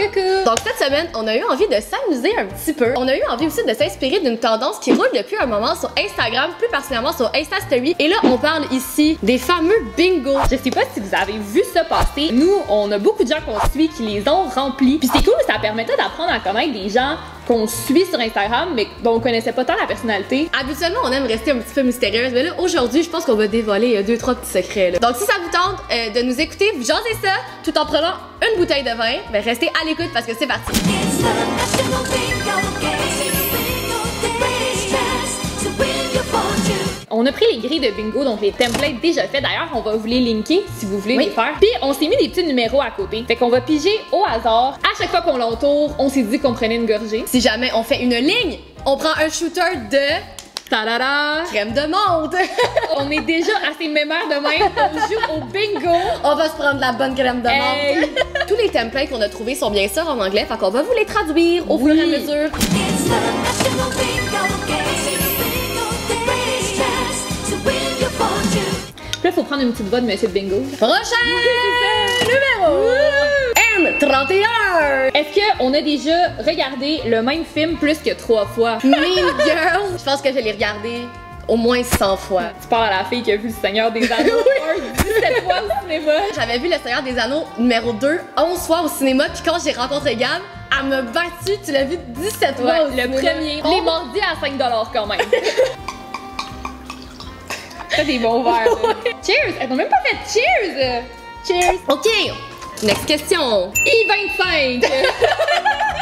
Coucou! Donc cette semaine, on a eu envie de s'amuser un petit peu. On a eu envie aussi de s'inspirer d'une tendance qui roule depuis un moment sur Instagram, plus particulièrement sur Insta Story. Et là, on parle ici des fameux bingos. Je sais pas si vous avez vu ça passer. Nous, on a beaucoup de gens qu'on suit qui les ont remplis. Puis c'est cool, ça permettait d'apprendre à connaître des gens qu'on suit sur Instagram, mais dont on connaissait pas tant la personnalité. Habituellement, on aime rester un petit peu mystérieuse, mais là, aujourd'hui, je pense qu'on va dévoiler 2-3 petits secrets. Là. Donc, si ça vous tente de nous écouter, vous jasez ça, tout en prenant une bouteille de vin, ben restez à l'écoute parce que c'est parti. On a pris les grilles de bingo, donc les templates déjà faits. D'ailleurs, on va vous les linker si vous voulez les faire. Puis on s'est mis des petits numéros à côté. Fait qu'on va piger au hasard. À chaque fois qu'on l'entoure, on s'est dit qu'on prenait une gorgée. Si jamais on fait une ligne, on prend un shooter de... Ta-da-da! Crème de menthe! On est déjà assez mémère de même. On joue au bingo. On va se prendre la bonne crème de menthe. Tous les templates qu'on a trouvés sont bien sûr en anglais, fait qu'on va vous les traduire au fur et à mesure. Puis là, faut prendre une petite voix de Monsieur Bingo. Prochain numéro! M31! Est-ce qu'on a déjà regardé le même film plus que 3 fois? Mean Girls! Je pense que je l'ai regardé au moins 100 fois. Tu parles à la fille qui a vu Le Seigneur des Anneaux 17 fois au cinéma. J'avais vu Le Seigneur des Anneaux numéro 2 11 fois au cinéma, puis quand j'ai rencontré Gab, elle m'a battu, tu l'as vu 17 fois au cinéma. Le premier. Les mordis à 5 $ quand même. Ça, des bons verres. Cheers! Elles n'ont même pas fait cheers! Cheers! OK! Next question! I-25!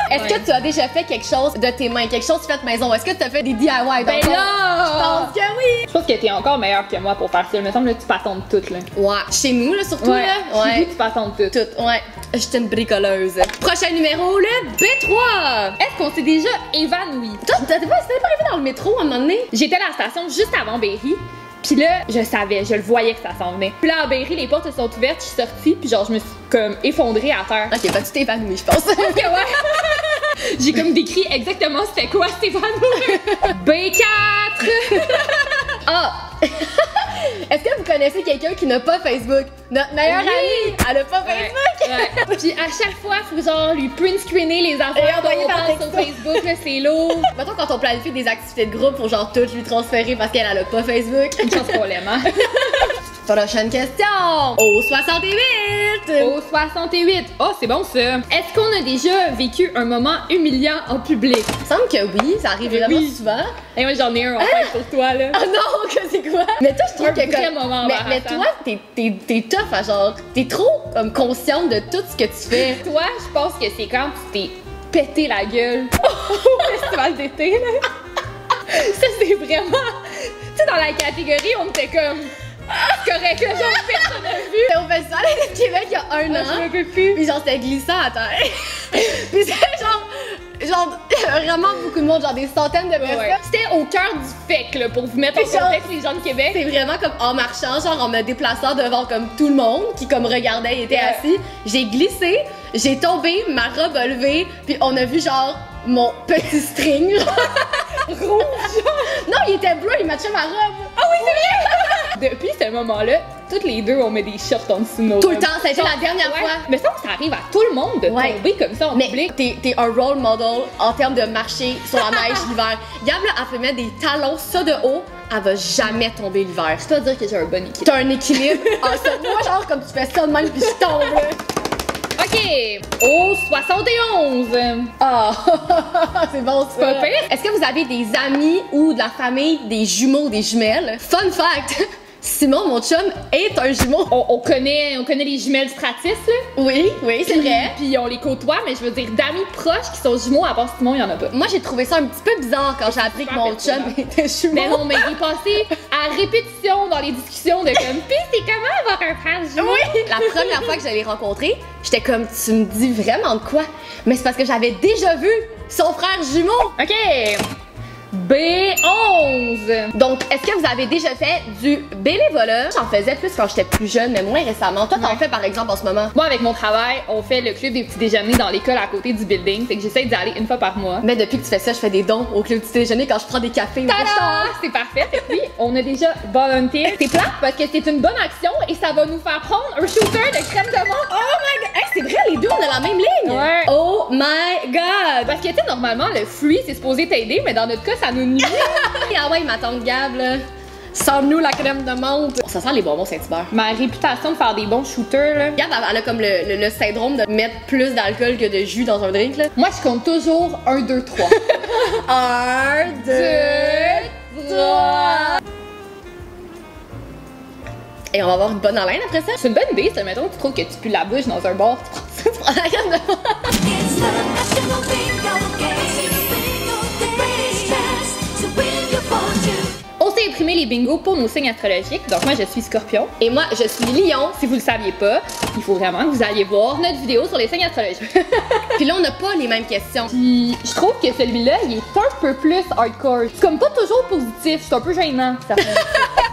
Est-ce que tu as déjà fait quelque chose de tes mains, quelque chose fait maison? Est-ce que tu as fait des DIY dans Ben ton... là! Je pense que oui! Je pense que t'es encore meilleure que moi pour faire ça. Il me semble que tu patentes toutes, là. Ouais. Chez nous, là, surtout, là. Ouais. Tu patentes toutes. Tout, ouais. Je suis une bricoleuse. Prochain numéro, le B3! Est-ce qu'on s'est déjà évanoui? Toi, t'étais pas arrivé dans le métro à un moment donné? J'étais à la station juste avant Berry. Puis là, je savais, je le voyais que ça s'en venait. Puis là, à Berry, les portes se sont ouvertes, je suis sortie, puis genre, je me suis comme effondrée à terre. Ok, bah tu t'es évanouie, je pense. Ok, ouais. J'ai comme décrit exactement c'était quoi cet évanouissement. B4! Ah! Est-ce que vous connaissez quelqu'un qui n'a pas Facebook? Notre meilleure amie, elle a pas Facebook! Ouais. Puis à chaque fois, il faut genre lui print screener les affaires envoyer par sur Facebook, là, c'est lourd. Mettons quand on planifie des activités de groupe, faut genre toutes lui transférer parce qu'elle a pas Facebook. Une chance qu'on l'aime, hein? Prochaine question! Au 68! Au 68. Oh, c'est bon ça. Est-ce qu'on a déjà vécu un moment humiliant en public? Il me semble que oui, ça arrive vraiment souvent. Et moi, j'en ai un en fait pour toi, là. Ah non, que c'est quoi? Mais toi, je trouve que vrai moment mais toi, t'es tough à genre, t'es trop comme consciente de tout ce que tu fais. Toi, je pense que c'est quand tu t'es pété la gueule au festival d'été, là. Ça, c'est vraiment... Tu sais, dans la catégorie, on était comme... C'est correct, là, genre, personne n'a vu. C'était au festival de Québec il y a un an. Je me peux plus. Puis genre, c'était glissant à terre. Puis c'est genre, vraiment beaucoup de monde, genre des centaines de personnes. Ouais. C'était au cœur du FEC, là, pour vous mettre en contexte les gens de Québec. C'est vraiment comme en marchant, genre en me déplaçant devant comme tout le monde qui comme regardait et était assis. J'ai glissé, j'ai tombé, ma robe a levé, puis on a vu genre mon petit string rouge. Non, il était bleu, il matchait ma robe. Ah oui, c'est vrai! Depuis ce moment-là, toutes les deux, on met des shorts en dessous de nos Tout le temps, ça a été la dernière fois. Mais ça arrive à tout le monde de tomber comme ça en public. Mais t'es un role model en termes de marcher sur la neige l'hiver. Gab, là, elle peut mettre des talons ça de haut, elle va jamais tomber l'hiver. Je dois dire que j'ai un bon équilibre. T'as un équilibre. Moi, genre, comme tu fais ça de même puis je tombe, là. OK, au 71. Ah, c'est bon, c'est pas pire. Est-ce que vous avez des amis ou de la famille, des jumeaux, des jumelles? Fun fact, Simon, mon chum, est un jumeau. On connaît les jumelles Stratis, là. Oui, c'est vrai. Puis on les côtoie, mais je veux dire, d'amis proches qui sont jumeaux, à part Simon, il y en a pas. Moi, j'ai trouvé ça un petit peu bizarre quand j'ai appris que mon chum était jumeau. Mais non, mais il est passé à répétition dans les discussions de comme, pis c'est comment avoir un frère jumeau? Oui. La première fois que je l'ai rencontré, j'étais comme, tu me dis vraiment de quoi? Mais c'est parce que j'avais déjà vu son frère jumeau. OK. B11. Donc, est-ce que vous avez déjà fait du bénévolat? J'en faisais plus quand j'étais plus jeune, mais moins récemment. Toi, t'en fais par exemple en ce moment? Moi, avec mon travail, on fait le club des petits déjeuners dans l'école à côté du building. Fait que j'essaie d'y aller une fois par mois. Mais depuis que tu fais ça, je fais des dons au club du petit déjeuner quand je prends des cafés. Tada! C'est parfait. Et puis, on a déjà volontaire. C'est plate parce que c'est une bonne action et ça va nous faire prendre un shooter de crème de menthe. Oh my god! Hey, c'est vrai, les deux, on a la même ligne! Ouais. Oh my god! Parce que, tu sais, normalement, le free, c'est supposé t'aider, mais dans notre cas, ça nous nuit. Ah ouais, ma tante Gab, là. Sors-nous la crème de menthe. Ça sent les bonbons Saint-Hubert. Ma réputation de faire des bons shooters, là. Gab, elle a comme le syndrome de mettre plus d'alcool que de jus dans un drink, là. Moi, je compte toujours 1, 2, 3. 1, 2, 3. Et on va avoir une bonne haleine après ça. C'est une bonne idée, ça. Mettons, tu trouves que tu pues la bouche dans un bar, tu prends ça. Tu prends la crème de menthe. It's the national bingo game. The greatest chance to win your fortune. On s'est imprimé les bingos pour nos signes astrologiques. Donc, moi, je suis Scorpion. Et moi, je suis Lion. Si vous le saviez pas, il faut vraiment que vous alliez voir notre vidéo sur les signes astrologiques. Puis là, on n'a pas les mêmes questions. Puis, je trouve que celui-là, il est un peu plus hardcore. C'est comme pas toujours positif, c'est un peu gênant. Ça fait...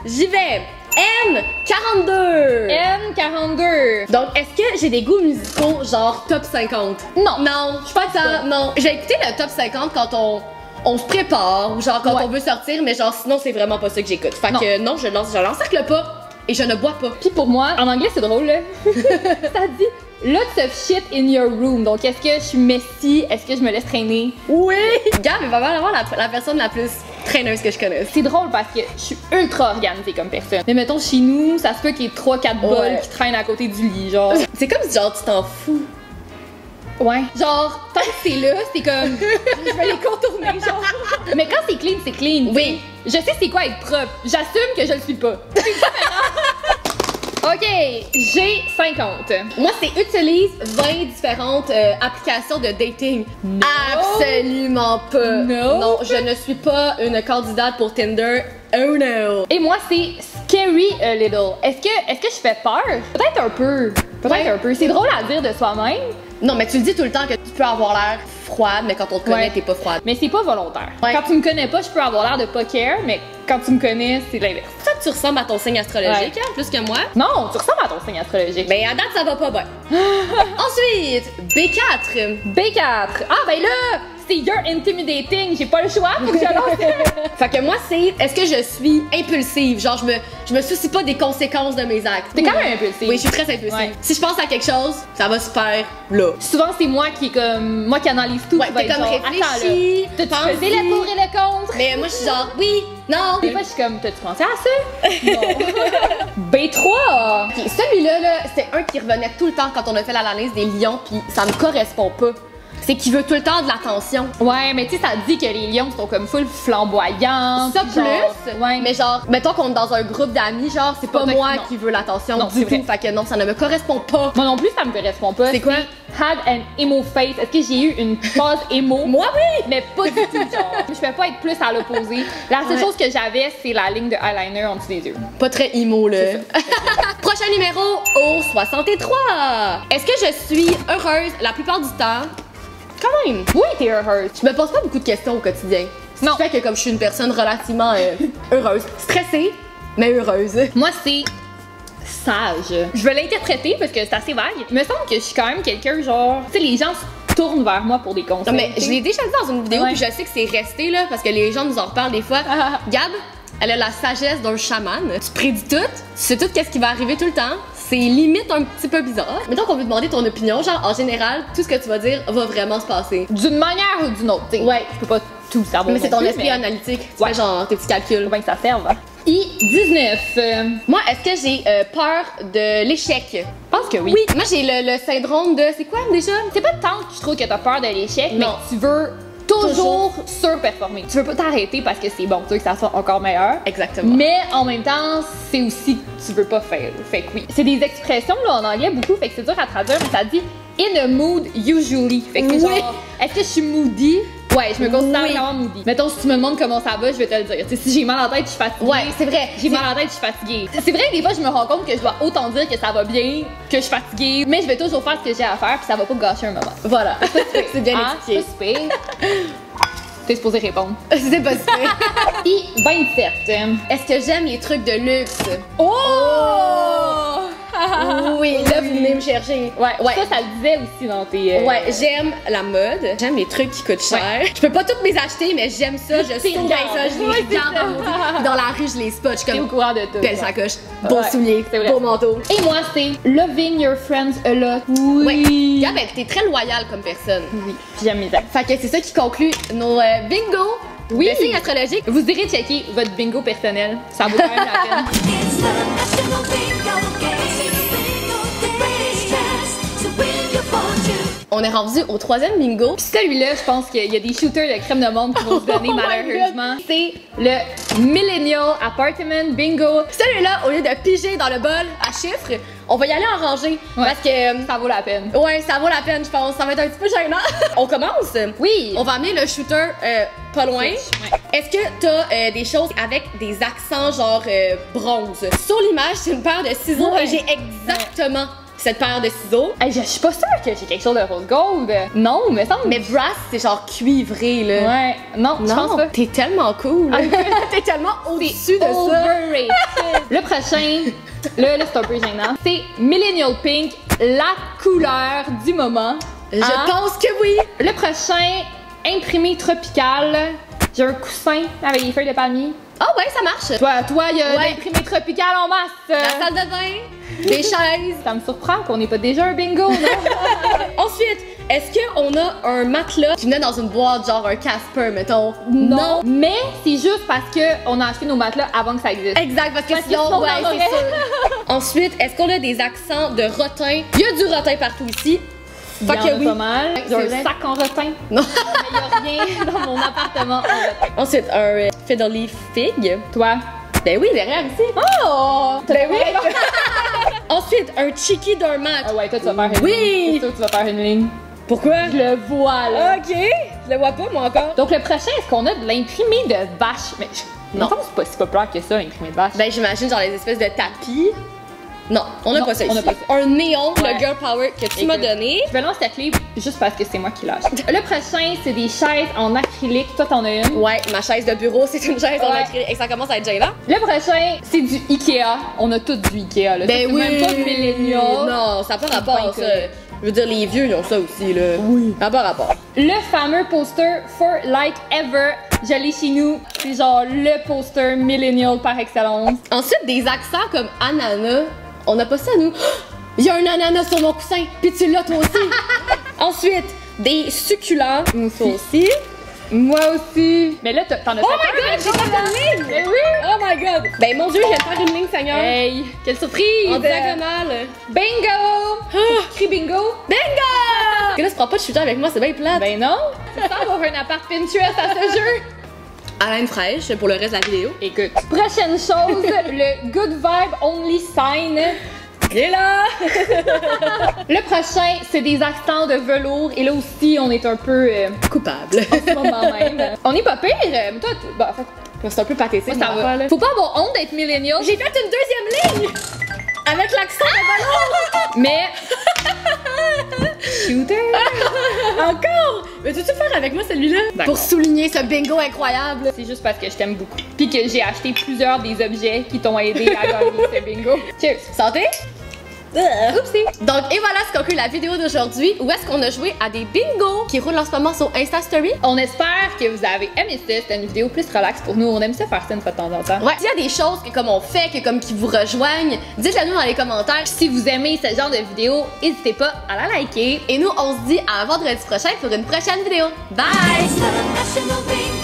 J'y vais. N42. N42. Donc, est-ce que j'ai des goûts musicaux genre top 50? Non. Non, je suis pas ça. Non. J'ai écouté le top 50 quand on se prépare ou genre quand Ouais. on veut sortir, mais genre sinon c'est vraiment pas ça que j'écoute. Fait que non, je l'encercle pas et je ne bois pas. Puis pour moi, en anglais, c'est drôle, là. Ça dit lots of shit in your room. Donc, est-ce que je suis messy? Est-ce que je me laisse traîner? Oui! Gab est vraiment la personne la plus traîneuse que je connaisse. C'est drôle parce que je suis ultra organisée comme personne. Mais mettons, chez nous, ça se peut qu'il y ait 3-4 bols Ouais. qui traînent à côté du lit, genre. C'est comme si genre tu t'en fous. Ouais. Genre, tant que c'est là, c'est comme. Je vais les contourner, genre. Mais quand c'est clean, c'est clean. Oui. Je sais c'est quoi être propre. J'assume que je le suis pas. C'est différent. Ok, j'ai 50. Moi, c'est utilise 20 différentes applications de dating. Absolument pas. No. Non, je ne suis pas une candidate pour Tinder. Oh no. Et moi, c'est scary a little. Est-ce que je fais peur? Peut-être un peu. Peut-être Ouais. un peu. C'est drôle à dire de soi-même, Non, mais tu le dis tout le temps que tu peux avoir l'air froide, mais quand on te connaît, Ouais. t'es pas froide. mais c'est pas volontaire. Ouais. Quand tu me connais pas, je peux avoir l'air de pas care, mais quand tu me connais, c'est l'inverse. Ça, tu ressembles à ton signe astrologique, hein, plus que moi. Non, tu ressembles à ton signe astrologique. Mais à date, ça va pas bien. Ensuite, B4. B4. Ah, ben là, c'est You're Intimidating. J'ai pas le choix, faut que je lance. Fait que moi, c'est est-ce que je suis impulsive? Genre, je me soucie pas des conséquences de mes actes. T'es quand même impulsif. Oui, je suis très impulsive. Ouais. Si je pense à quelque chose, ça va se faire là. Souvent, c'est moi qui est comme. Moi qui analyse tout. Ouais, qui va t'es être comme genre, réfléchi, Attends, là. T'as-tu pense-y. pesé le pour et le contre? Mais moi, je suis genre, oui, non. Des fois, je suis comme, t'as-tu pensé à ça? Non. B3! Puis celui-là, là, c'est un qui revenait tout le temps quand on a fait l'analyse des lions, puis ça me correspond pas. C'est qu'il veut tout le temps de l'attention. Ouais, mais tu sais, ça dit que les lions sont comme full flamboyants. Ça puis genre, plus, ouais. mais genre, mettons qu'on est dans un groupe d'amis, genre, c'est pas Pas moi non. qui veux l'attention Non, du c'est tout. vrai. Fait que non, ça ne me correspond pas. Moi non plus, ça me correspond pas. C'est quoi? Had an emo face. Est-ce que j'ai eu une phase emo? Moi, oui! Mais pas du tout, genre. Je peux pas être plus à l'opposé. La seule Ouais. chose que j'avais, c'est la ligne de eyeliner en dessous des yeux. Pas très emo, là. Prochain numéro, au 63. Est-ce que je suis heureuse la plupart du temps? Quand même. Oui, t'es heureuse. Je me pose pas beaucoup de questions au quotidien. Ce Non. qui fait que comme je suis une personne relativement heureuse. Stressée, mais heureuse. Moi, c'est sage. Je vais l'interpréter parce que c'est assez vague. Il me semble que je suis quand même quelqu'un, genre. Tu sais, les gens se tournent vers moi pour des conseils. Non, mais tu sais. je l'ai déjà dit dans une vidéo, Ouais. puis je sais que c'est resté là, parce que les gens nous en reparlent des fois. Ah. Gab, elle a la sagesse d'un chaman. Tu prédis tout, tu sais tout qu'est-ce qui va arriver tout le temps. C'est limite un petit peu bizarre. Mettons qu'on veut demander ton opinion, genre en général, tout ce que tu vas dire va vraiment se passer. D'une manière ou d'une autre, tu sais. Ouais. Je peux pas tout savoir. Mais c'est non ton plus, esprit mais analytique. Tu Ouais. fais genre tes petits calculs. faut bien que ça serve. Hein. I-19. Moi, est-ce que j'ai peur de l'échec? Je pense que oui. Oui, moi j'ai le syndrome de. C'est quoi déjà? C'est pas tant que je trouve que t'as peur de l'échec, mais Non. que tu veux toujours surperformer. Tu veux pas t'arrêter parce que c'est bon, tu veux que ça soit encore meilleur. Exactement. Mais en même temps, c'est aussi que tu veux pas faire. Fait que oui. C'est des expressions là en anglais beaucoup, fait que c'est dur à traduire, mais ça dit in a mood usually. Fait que c'est Oui. genre, est-ce que je suis moody? Ouais, je me considère Oui. vraiment moody. Mettons, si tu me demandes comment ça va, je vais te le dire. Tu sais, si j'ai mal à la tête, je suis fatiguée. Ouais, c'est vrai. J'ai mal à la tête, je suis fatiguée. C'est vrai que des fois, je me rends compte que je dois autant dire que ça va bien, que je suis fatiguée, mais je vais toujours faire ce que j'ai à faire, puis ça va pas gâcher un moment. Voilà. C'est bien Hein? expliqué. C'est pas super. T'es supposé répondre. C'est pas super. I-27. Est-ce que j'aime les trucs de luxe? Oh! Oui, là, vous venez me chercher. Ouais, ça le disait aussi dans tes. Ouais, j'aime la mode, j'aime les trucs qui coûtent cher. Je peux pas toutes les acheter, mais j'aime ça, je C'est sauve bien ça, je Ouais, les c'est regarde ça. dans la rue, je les spot, je suis T'es au comme courant de tout. belle sacoche, beau Ouais, soulier, c'est vrai. beau manteau. Et moi, c'est loving your friends a lot. Ouais, Oui. Gab, t'es très loyale comme personne. Oui, puis j'aime mes amis. Fait que c'est ça qui conclut nos bingo. Oui. Le signe astrologique. Vous irez checker votre bingo personnel. Ça vaut quand même la peine. It's the National Bingo Game. The greatest chance to win your fortune. On est rendu au 3e bingo. Puis celui-là, je pense qu'il y a des shooters de crème de monde qui vont se donner Oh my malheureusement. C'est le Millennial Apartment Bingo. Celui-là, au lieu de piger dans le bol à chiffres, on va y aller en rangée. Ouais. Parce que, Ça vaut la peine. ouais, ça vaut la peine, je pense. Ça va être un petit peu gênant. On commence. Oui. On va amener le shooter pas loin. Ouais. Est-ce que t'as des choses avec des accents genre bronze? Sur l'image, c'est une paire de ciseaux Ouais. et j'ai exactement cette paire de ciseaux. Hey, je suis pas sûre que j'ai quelque chose de rose gold. Non, me semble. Mais brass, c'est genre cuivré, là. Ouais. Non, je pense pas. T'es tellement cool. T'es tellement au-dessus de ça. Overrated. Le prochain, là c'est un peu gênant. C'est Millennial Pink, la couleur du moment. Je Hein? pense que oui. Le prochain, imprimé tropical. J'ai un coussin avec des feuilles de palmier. Ah ouais, ça marche. Toi, il y a Ouais. l'imprimé tropical en masse. La salle de bain, des chaises. Ça me surprend qu'on n'ait pas déjà un bingo, non? Ensuite, est-ce qu'on a un matelas qui venait dans une boîte, genre un Casper, mettons? Mais c'est juste parce qu'on a acheté nos matelas avant que ça existe. Exact, parce que Parce que sinon, sinon, ouais, on en c'est aurait. sûr. Ensuite, est-ce qu'on a des accents de rotin? Il y a du rotin partout ici. Il y Fait en que a oui. pas mal. J'ai C'est un vrai. sac en rotin. Non. Mais il y a rien dans mon appartement en rotin. Ensuite, un fiddly fig. Toi? Ben oui, derrière ici. Oh! Ben oui. Ensuite, un cheeky d'un mat. Ah ouais, toi, tu vas faire une Oui. ligne. C'est sûr que tu vas faire une ligne. Pourquoi? Je le vois, là. Ok, je le vois pas, moi encore. Donc, le prochain, est-ce qu'on a de l'imprimé de vache? Mais Non. non. C'est pas si populaire que ça, l'imprimé de vache. Ben, j'imagine genre les espèces de tapis. Non, on a Non, pas ça on a ici. pas ça. Un néon, Ouais. le Girl Power que tu m'as Écoute. donné. Je vais lancer ta clé juste parce que c'est moi qui lâche. Le prochain, c'est des chaises en acrylique. Toi, t'en as une. Ouais, ma chaise de bureau, c'est une chaise en Ouais. acrylique. Et ça commence à être gênant. Le prochain, c'est du Ikea. On a tous du Ikea, là. Ben Ça, oui. c'est même pas millénial. Non, ça n'a pas rapport, pas ça. incorrect. Je veux dire, les vieux, ils ont ça aussi, là. Oui. Ça n'a pas rapport. Le fameux poster For Like Ever. Je l'ai chez nous. C'est genre le poster millennial par excellence. Ensuite, des accents comme ananas. On n'a pas ça, nous. Il y a un ananas sur mon coussin, puis tu l'as toi aussi. Ensuite, des succulents. Ça aussi. Moi aussi. Mais là, t'en as Oh fait my god, j'ai fait une ligne! Mais oui. Oh my god! Ben mon dieu, je viens de faire une ligne, Seigneur. Hey, quelle surprise! En diagonale. Bingo! Ah. Crie bingo! Bingo! Parce que là, tu prends pas de shooter avec moi, c'est bien plate. Ben non! C'est ça avoir un appart Pinterest à ce jeu! Haleine fraîche pour le reste de la vidéo. Écoute. Prochaine chose, le Good Vibe Only Sign. Et là! Le prochain, c'est des accents de velours. Et là aussi, on est un peu Coupable. en ce moment même. On est pas pire. Mais toi, en fait, C'est un peu pathétique. moi, ça mon va. affaire, là. Faut pas avoir honte d'être millennial. J'ai fait une deuxième ligne! Avec l'accent de ballon! Mais. Shooter! Encore! Mais tu veux faire avec moi celui-là? D'accord. Pour souligner ce bingo incroyable. C'est juste parce que je t'aime beaucoup. Puis que j'ai acheté plusieurs des objets qui t'ont aidé à gagner ce bingo. Cheers! Santé! Oupsie! Donc, et voilà ce conclut la vidéo d'aujourd'hui où est-ce qu'on a joué à des bingos qui roulent en ce moment sur Insta Story. On espère que vous avez aimé ça. C'était une vidéo plus relax pour nous. On aime ça faire ça une fois de temps en temps. Ouais, s'il y a des choses que comme on fait, que comme qui vous rejoignent, dites-le nous dans les commentaires. Si vous aimez ce genre de vidéo, n'hésitez pas à la liker. Et nous, on se dit à vendredi prochain pour une prochaine vidéo. Bye! It's the National Bingo